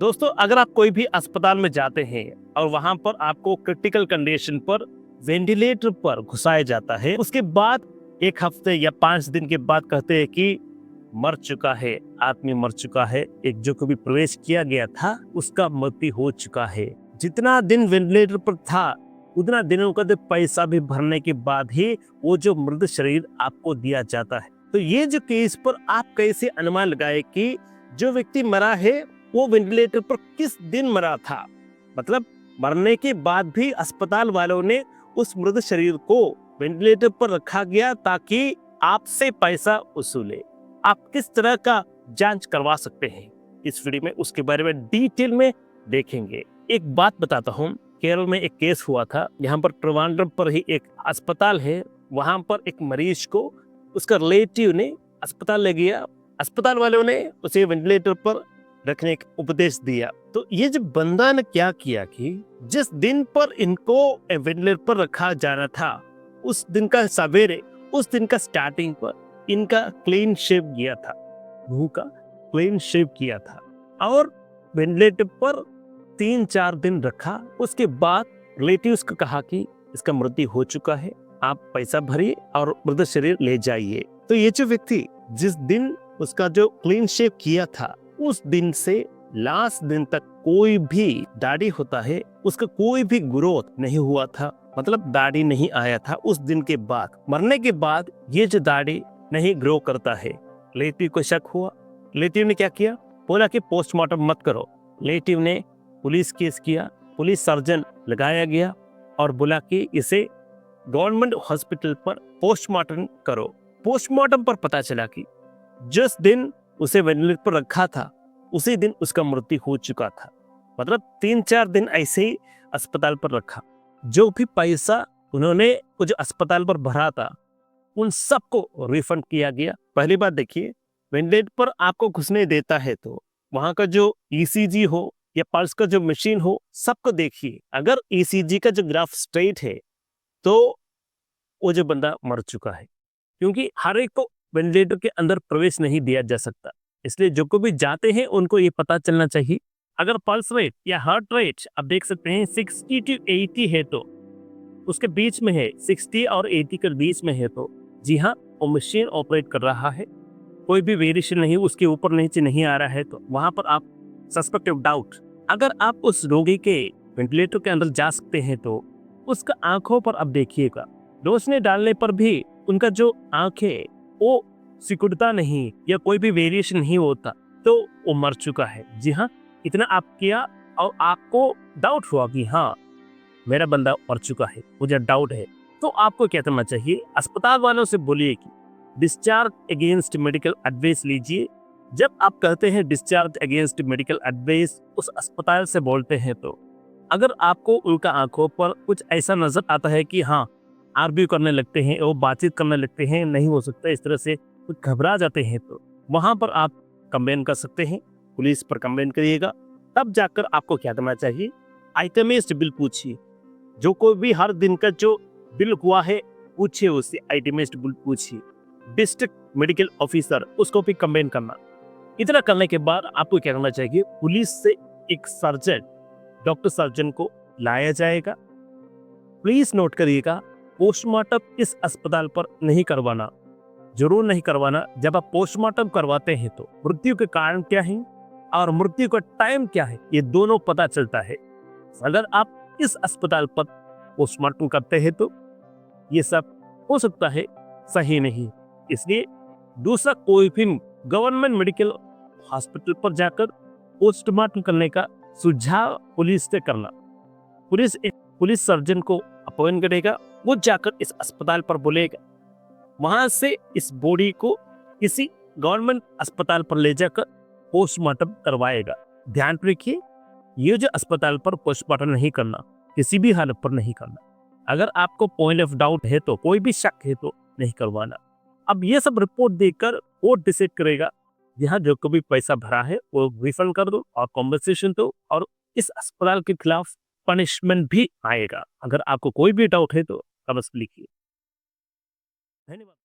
दोस्तों, अगर आप कोई भी अस्पताल में जाते हैं और वहां पर आपको क्रिटिकल कंडीशन पर वेंटिलेटर पर घुसाया जाता है, उसके बाद 1 हफ्ते या 5 दिन के बाद कहते हैं कि मर चुका है, आदमी मर चुका है, एक जो कभी प्रवेश किया गया था उसका मृत्यु हो चुका है। जितना दिन वेंटिलेटर पर था उतना दिनों का तो पैसा भी भरने के बाद ही वो जो मृत शरीर आपको दिया जाता है। तो ये जो केस पर आप कैसे अनुमान लगाए कि जो व्यक्ति मरा है वो वेंटिलेटर पर किस दिन मरा था? मतलब मरने के बाद भी अस्पताल वालों ने उस मृत शरीर को वेंटिलेटर पर रखा गया ताकि आपसे पैसा वसूले। आप किस तरह का जांच करवा सकते हैं इस वीडियो में उसके बारे में डिटेल में देखेंगे। एक बात बताता हूँ, केरल में एक केस हुआ था। यहाँ पर ट्रिवांड्रम पर ही एक अस्पताल है, वहां पर एक मरीज को उसका रिलेटिव ने अस्पताल ले गया। अस्पताल वालों ने उसे वेंटिलेटर पर रखने का उपदेश दिया। तो ये जो बंदा ने क्या किया कि जिस दिन पर इनको वेंटिलेटर पर रखा जाना था उस दिन का सवेरे, उस दिन का स्टार्टिंग पर इनका क्लीन शेव किया था, मुंह का क्लीन शेव किया था और वेंटिलेटर पर 3-4 दिन रखा। उसके बाद रिलेटिव्स को कहा कि इसका मृत्यु हो चुका है, आप पैसा भरिए और मृत शरीर ले जाइए। तो ये जो व्यक्ति जिस दिन उसका जो क्लीन शेव किया था उस दिन से लास्ट दिन तक कोई भी दाढ़ी होता है उसका कोई भी ग्रोथ नहीं हुआ था, मतलब दाढ़ी नहीं आया था। उस दिन के बाद मरने के बाद ये जो दाढ़ी नहीं ग्रो करता है। रिलेटिव को शक हुआ, रिलेटिव ने क्या किया, बोला कि पोस्टमार्टम मत करो। रिलेटिव ने पुलिस केस किया, पुलिस सर्जन लगाया गया और बोला कि इसे गवर्नमेंट हॉस्पिटल पर पोस्टमार्टम करो। पोस्टमार्टम पर पता चला कि जिस दिन उसे वेंटिलेटर पर रखा था उसी दिन उसका मृत्यु हो चुका था। मतलब 3-4 दिन ऐसे ही अस्पताल पर रखा। जो भी पैसा उन्होंने वो जो अस्पताल पर भरा था उन सबको रिफंड किया गया। पहली बात देखिए, वेंटिलेटर पर आपको घुसने देता है तो वहां का जो ईसीजी हो या पल्स का जो मशीन हो सबको देखिए। अगर ईसीजी का जो ग्राफ स्ट्रेट है तो वो जो बंदा मर चुका है, क्योंकि हर एक को वेंटिलेटर के अंदर प्रवेश नहीं दिया जा सकता। इसलिए जो को भी जाते हैं उनको ये पता चलना चाहिए। अगर पल्स रेट या हार्ट रेट आप देख सकते हैं 60 to 80 है तो उसके बीच में है, 60 और 80 के बीच में है तो जी हाँ, वो मशीन ऑपरेट कर रहा है, कोई भी वेरिएशन नहीं, उसके ऊपर नीचे नहीं आ रहा है तो वहां पर आप सस्पेक्ट ऑफ डाउट, अगर आप उस रोगी के वेंटिलेटर के अंदर जा सकते हैं तो उसका आंखों पर अब देखिएगा, रोशनी डालने पर भी उनका जो आंख है वो सिकुड़ता नहीं या कोई भी वेरिएशन नहीं होता, तो वो मर चुका है। जी हाँ, इतना आप किया और आपको डाउट हुआ कि हाँ मेरा बंदा मर चुका है, मुझे डाउट है, तो आपको क्या करना चाहिए, अस्पताल वालों से बोलिए कि डिस्चार्ज अगेंस्ट मेडिकल एडवाइस लीजिए। जब आप कहते हैं डिस्चार्ज अगेंस्ट मेडिकल एडवाइस उस अस्पताल से बोलते हैं तो अगर आपको उनका आंखों पर कुछ ऐसा नजर आता है कि हाँ आर्ग्यू करने लगते हैं, वो बातचीत करने लगते हैं, नहीं हो सकता इस तरह से, कुछ घबरा जाते हैं तो वहां पर आप कंप्लेन कर सकते हैं, पुलिस पर कंप्लेन करिएगा। तब जाकर आपको क्या करना चाहिए, आइटमेस्ट बिल पूछिए। जो कोई भी हर दिन का जो बिल हुआ है पूछिए, उससे आइटमेस्ट बिल पूछिए। डिस्ट्रिक्ट मेडिकल ऑफिसर उसको भी कंप्लेन करना। इतना करने के बाद आपको क्या करना चाहिए, पुलिस से एक सर्जन, डॉक्टर सर्जन को लाया जाएगा। प्लीज नोट करिएगा, पोस्टमार्टम इस अस्पताल पर नहीं करवाना, जरूर नहीं करवाना। जब आप पोस्टमार्टम करवाते हैं तो मृत्यु के कारण क्या है और मृत्यु का टाइम क्या है ये दोनों पता चलता है। अगर आप इस अस्पताल पर पोस्टमार्टम करते हैं तो ये सब हो सकता है सही नहीं। इसलिए दूसरा कोई भी गवर्नमेंट मेडिकल हॉस्पिटल पर जाकर पोस्टमार्टम करने का सुझाव पुलिस से करना। पुलिस एक पुलिस सर्जन को अपॉइंट करेगा, वो जाकर इस अस्पताल पर बोलेगा, वहां से इस बॉडी को किसी गवर्नमेंट अस्पताल पर ले जाकर पोस्टमार्टम करवाएगा। ध्यान रखिए, ये जो अस्पताल पर पोस्टमार्टम नहीं करना, किसी भी हालत पर नहीं करना। अगर आपको पॉइंट ऑफ डाउट है तो, कोई भी शक है तो नहीं करवाना। अब ये सब रिपोर्ट देखकर कोर्ट डिसाइड करेगा, यहाँ जो कभी पैसा भरा है वो रिफंड कर दो और कॉम्पनसेशन दो, और इस अस्पताल के खिलाफ पनिशमेंट भी आएगा। अगर आपको कोई भी डाउट है तो कमेंट्स लिखिए। धन्यवाद।